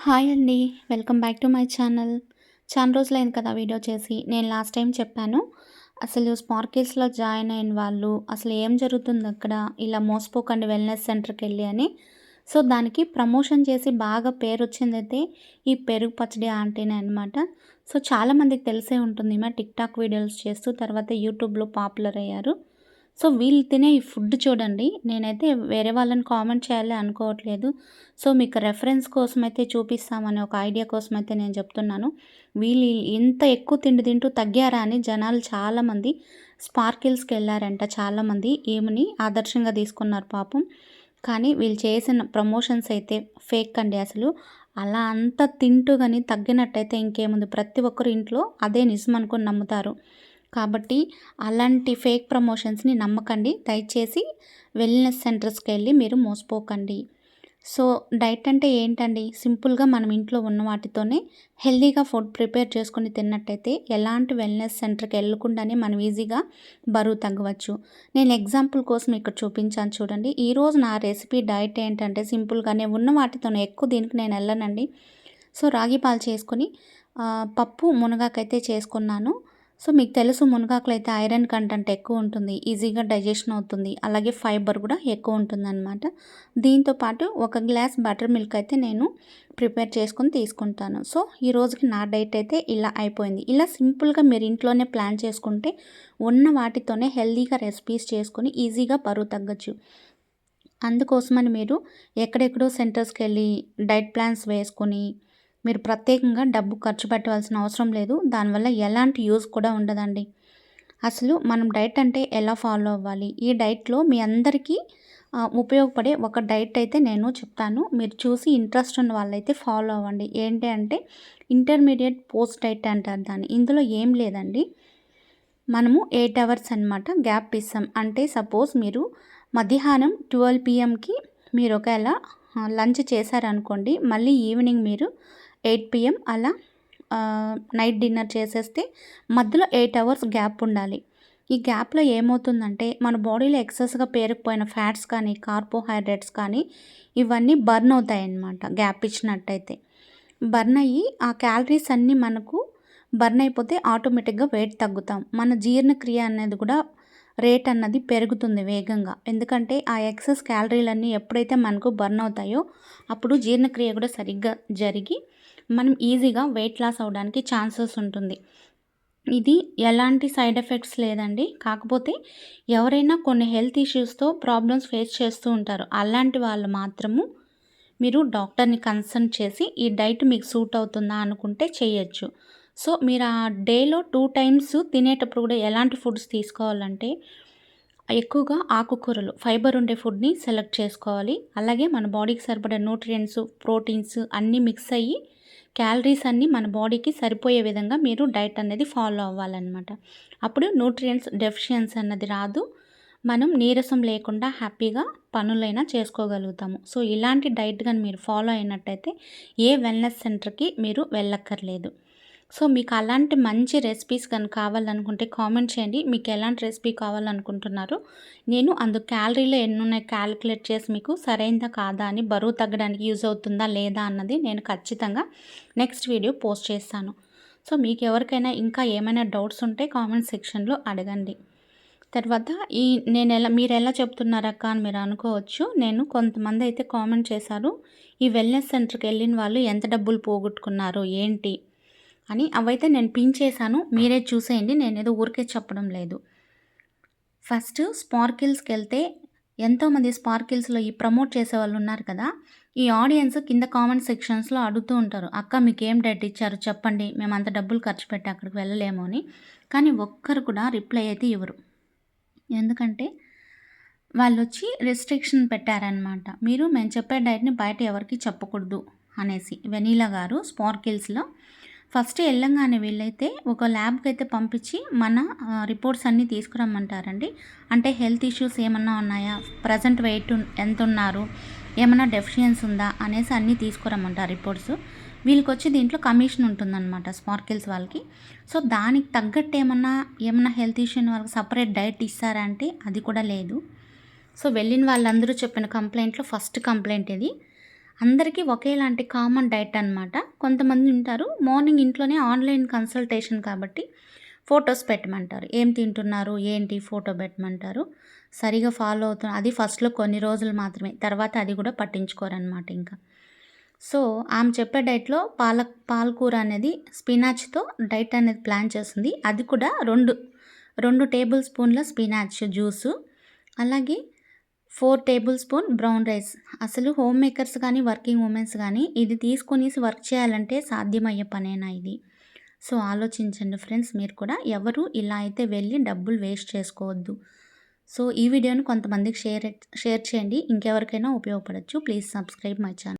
Hi అండి. Welcome back to my channel. చాలా రోజులైంది కదా వీడియో చేసి. నేను లాస్ట్ టైం చెప్పాను. అసలు స్పార్కిల్స్‌లో జాయిన్ అయిన వాళ్ళు అసలు ఏం జరుగుతుందక్కడ, ఇలా మోసపోకండి వెల్‌నెస్ సెంటర్‌కెళ్ళి అని. సో, దానికి ప్రమోషన్ చేసి బాగా పేరొచ్చిందైతే ఈ పెరుగు పచ్చడి ఆంటీనే అనమాట. సో, చాలామందికి తెలిసే ఉంటుంది. ఈమె టిక్‌టాక్ వీడియోస్ చేస్తూ తర్వాత యూట్యూబ్‌లో పాపులర్ అయ్యారు. సో, వీళ్ళు తినే ఈ ఫుడ్ చూడండి. నేనైతే వేరే వాళ్ళని కామెంట్ చేయాలి అనుకోవట్లేదు. సో, మీకు రెఫరెన్స్ కోసమైతే చూపిస్తామని ఒక ఐడియా కోసమైతే నేను చెప్తున్నాను. వీళ్ళు ఇంత ఎక్కువ తిండి తింటూ తగ్గారా అని జనాలు చాలామంది స్పార్కిల్స్‌కెళ్లారంట చాలామంది. ఈమెని ఆదర్శంగా తీసుకున్నారు పాపం. కానీ వీళ్ళు చేసిన ప్రమోషన్స్ అయితే ఫేక్ అండి అసలు. అలా అంతా తింటూ గాని తగ్గినట్టయితే ఇంకేముంది, ప్రతి ఒక్కరు ఇంట్లో అదే నిజం అనుకోని నమ్ముతారు. కాబట్టి అలాంటి ఫేక్ ప్రమోషన్స్‌ని నమ్మకండి. దయచేసి వెల్‌నెస్ సెంటర్స్‌కెళ్ళి మీరు మోసపోకండి. సో, డైట్ అంటే ఏంటండి? సింపుల్‌గా మనం ఇంట్లో ఉన్న వాటితోనే హెల్తీగా ఫుడ్ ప్రిపేర్ చేసుకొని తిన్నట్టయితే ఎలాంటి వెల్‌నెస్ సెంటర్‌కి ఎళ్ళకుండానే మనం ఈజీగా బరువు తగ్గవచ్చు. నేను ఎగ్జాంపుల్ కోసం ఇక్కడ చూపించాను చూడండి. ఈరోజు నా రెసిపీ డైట్ ఏంటంటే సింపుల్‌గానే ఉన్న వాటితోనే, ఎక్కువ దీనికి నేను ఎళ్ళనండి. సో, రాగి పాలు చేసుకొని పప్పు మునగాకైతే చేసుకున్నాను. సో, మీకు తెలుసు మునగాకులో అయితే ఐరన్ కంటెంట్ ఎక్కువ ఉంటుంది. ఈజీగా డైజెషన్ అవుతుంది. అలాగే ఫైబర్ కూడా ఎక్కువ ఉంటుందన్నమాట. దీంతో పాటు ఒక గ్లాస్ బటర్ మిల్క్ అయితే నేను ప్రిపేర్ చేసుకొని తీసుకుంటాను. సో, ఈ రోజుకి నా డైట్ అయితే ఇలా అయిపోయింది. ఇలా సింపుల్‌గా మీరు ఇంట్లోనే ప్లాన్ చేసుకుంటే ఉన్న వాటితోనే హెల్తీగా రెసిపీస్ చేసుకొని ఈజీగా బరువు తగ్గొచ్చు. అందుకోసమని మీరు ఎక్కడెక్కడో సెంటర్స్‌కెళ్ళి డైట్ ప్లాన్స్ వేసుకొని మీరు ప్రత్యేకంగా డబ్బు ఖర్చు పెట్టవలసిన అవసరం లేదు. దానివల్ల ఎలాంటి యూజ్ కూడా ఉండదండి. అసలు మనం డైట్ అంటే ఎలా ఫాలో అవ్వాలి? ఈ డైట్‌లో మీ అందరికీ ఉపయోగపడే ఒక డైట్ అయితే నేను చెప్తాను. మీరు చూసి ఇంట్రెస్ట్ ఉన్న వాళ్ళైతే ఫాలో అవ్వండి. ఏంటి అంటే ఇంటర్మీడియేట్ పోస్ట్ డైట్ అంటారు దాన్ని. ఇందులో ఏం లేదండి. మనము 8 అవర్స్ అనమాట గ్యాప్ ఇస్తాం. అంటే సపోజ్ మీరు మధ్యాహ్నం 12 పీఎంకి మీరు ఒకవేళ లంచ్ చేశారనుకోండి, మళ్ళీ ఈవినింగ్ మీరు 8 పీఎం అలా నైట్ డిన్నర్ చేసేస్తే మధ్యలో 8 అవర్స్ గ్యాప్ ఉండాలి. ఈ గ్యాప్‌లో ఏమవుతుందంటే మన బాడీలో ఎక్సెస్‌గా పేరుకుపోయిన ఫ్యాట్స్ కానీ, కార్బోహైడ్రేట్స్ కానీ ఇవన్నీ బర్న్ అవుతాయన్నమాట గ్యాప్ ఇచ్చినట్టయితే. బర్న్ అయ్యి ఆ క్యాలరీస్ అన్నీ మనకు బర్న్ అయిపోతే ఆటోమేటిక్‌గా వెయిట్ తగ్గుతాం. మన జీర్ణక్రియ అనేది కూడా రేట్ అన్నది పెరుగుతుంది వేగంగా. ఎందుకంటే ఆ ఎక్సెస్ క్యాలరీలన్నీ ఎప్పుడైతే మనకు బర్న్ అవుతాయో అప్పుడు జీర్ణక్రియ కూడా సరిగ్గా జరిగి మనం ఈజీగా వెయిట్ లాస్ అవ్వడానికి ఛాన్సెస్ ఉంటుంది. ఇది ఎలాంటి సైడ్ ఎఫెక్ట్స్ లేదండి. కాకపోతే ఎవరైనా కొన్ని హెల్త్ ఇష్యూస్‌తో ప్రాబ్లమ్స్ ఫేస్ చేస్తూ ఉంటారు. అలాంటి వాళ్ళు మాత్రము మీరు డాక్టర్‌ని కన్సల్ట్ చేసి ఈ డైట్ మీకు సూట్ అవుతుందా అనుకుంటే చేయొచ్చు. సో, మీరు ఆ డేలో 2 టైమ్స్ తినేటప్పుడు కూడా ఎలాంటి ఫుడ్స్ తీసుకోవాలంటే ఎక్కువగా ఆకుకూరలు, ఫైబర్ ఉండే ఫుడ్‌ని సెలెక్ట్ చేసుకోవాలి. అలాగే మన బాడీకి సరిపడే న్యూట్రియంట్స్, ప్రోటీన్స్ అన్నీ మిక్స్ అయ్యి క్యాలరీస్ అన్నీ మన బాడీకి సరిపోయే విధంగా మీరు డైట్ అనేది ఫాలో అవ్వాలన్నమాట. అప్పుడు న్యూట్రియంట్స్ డెఫిషియన్సీ అన్నది రాదు. మనం నీరసం లేకుండా హ్యాపీగా పనులైనా చేసుకోగలుగుతాము. సో, ఇలాంటి డైట్ గాని మీరు ఫాలో అయినట్టయితే ఏ వెల్‌నెస్ సెంటర్‌కి మీరు వెళ్ళక్కర్లేదు. సో, మీకు అలాంటి మంచి రెసిపీస్ గనుక కావాలనుకుంటే కామెంట్ చేయండి. మీకు ఎలాంటి రెసిపీ కావాలనుకుంటున్నారో నేను అందుకు క్యాలరీలు ఎన్నున్నాయి క్యాలిక్యులేట్ చేసి మీకు సరైందా కాదా అని, బరువు తగ్గడానికి యూజ్ అవుతుందా లేదా అన్నది నేను ఖచ్చితంగా నెక్స్ట్ వీడియో పోస్ట్ చేస్తాను. సో, మీకు ఎవరికైనా ఇంకా ఏమైనా డౌట్స్ ఉంటే కామెంట్ సెక్షన్‌లో అడగండి. తర్వాత మీరెలా చెప్తున్నారక్క అని మీరు అనుకోవచ్చు. కొంతమంది అయితే కామెంట్ చేశారు. ఈ వెల్‌నెస్ సెంటర్‌కెళ్ళిన వాళ్ళు ఎంత డబ్బులు పోగొట్టుకున్నారు ఏంటి అని. అవైతే నేను పిన్ చేశాను. మీరే చూసేయండి. నేనేదో ఊరికే చెప్పడం లేదు. ఫస్ట్ స్పార్కిల్స్‌కెళ్తే ఎంతోమంది స్పార్కిల్స్‌లో ఈ ప్రమోట్ చేసేవాళ్ళు ఉన్నారు కదా! ఈ ఆడియన్స్ కింద కామెంట్ సెక్షన్స్‌లో అడుగుతూ ఉంటారు. "అక్క మీకేం డైట్ ఇచ్చారు చెప్పండి. మేమంత డబ్బులు ఖర్చు పెట్టి అక్కడికి వెళ్ళలేము" అని. కానీ ఒక్కరు కూడా రిప్లై అయితే ఇవ్వరు. ఎందుకంటే వాళ్ళొచ్చి రిస్ట్రిక్షన్ పెట్టారనమాట. మేము చెప్పే డైట్‌ని బయట ఎవరికీ చెప్పకూడదు అనేసి. వెనీలా గారు స్పార్కిల్స్‌లో ఫస్ట్ ఎళ్ళంగానే వీళ్ళైతే ఒక ల్యాబ్‌కైతే పంపించి మన రిపోర్ట్స్ అన్నీ తీసుకురమ్మంటారండి. అంటే హెల్త్ ఇష్యూస్ ఏమన్నా ఉన్నాయా? ప్రెజెంట్ వెయిట్ ఎంతున్నారు? ఏమన్నా డెఫిషియన్సీ ఉందా? అనేసి అన్నీ తీసుకురమ్మంటారు రిపోర్ట్స్. వీళ్ళకొచ్చి దీంట్లో కమిషన్ ఉంటుందన్నమాట స్పార్కిల్స్ వాళ్ళకి. సో, దానికి తగ్గట్టు ఏమన్నా హెల్త్ ఇష్యూ ఉన్న వాళ్ళకి సెపరేట్ డైట్ ఇస్తారా అంటే అది కూడా లేదు. సో, వెళ్ళిన వాళ్ళందరూ చెప్పిన కంప్లెయింట్‌లో ఫస్ట్ కంప్లెయింట్ ఇది. అందరికీ ఒకేలాంటి కామన్ డైట్ అనమాట. కొంతమంది ఉంటారు మార్నింగ్ ఇంట్లోనే ఆన్‌లైన్ కన్సల్టేషన్ కాబట్టి ఫోటోస్ పెట్టమంటారు. ఏం తింటున్నారు, ఏంటి ఫోటో పెట్టమంటారు. సరిగ్గా ఫాలో అది ఫస్ట్‌లో కొన్ని రోజులు మాత్రమే. తర్వాత అది కూడా పట్టించుకోరనమాట ఇంకా. సో, ఆమె చెప్పే డైట్‌లో పాలకూర అనేది స్పినాచ్‌తో డైట్ అనేది ప్లాన్ చేస్తుంది. అది కూడా 2 టేబుల్ స్పూన్ల స్పినాచ్ జ్యూసు, అలాగే 4 టేబుల్ స్పూన్ బ్రౌన్ రైస్. అసలు హోమ్ మేకర్స్ కానీ, వర్కింగ్ ఉమెన్స్ కానీ ఇది తీసుకొనేసి వర్క్ చేయాలంటే సాధ్యమయ్యే పనేనా ఇది? సో, ఆలోచించండి ఫ్రెండ్స్ మీరు కూడా. ఎవరు ఇలా అయితే వెళ్ళి డబ్బులు వేస్ట్ చేసుకోవద్దు. సో, ఈ వీడియోని కొంతమందికి షేర్ చేయండి. ఇంకెవరికైనా ఉపయోగపడొచ్చు. Please subscribe my channel.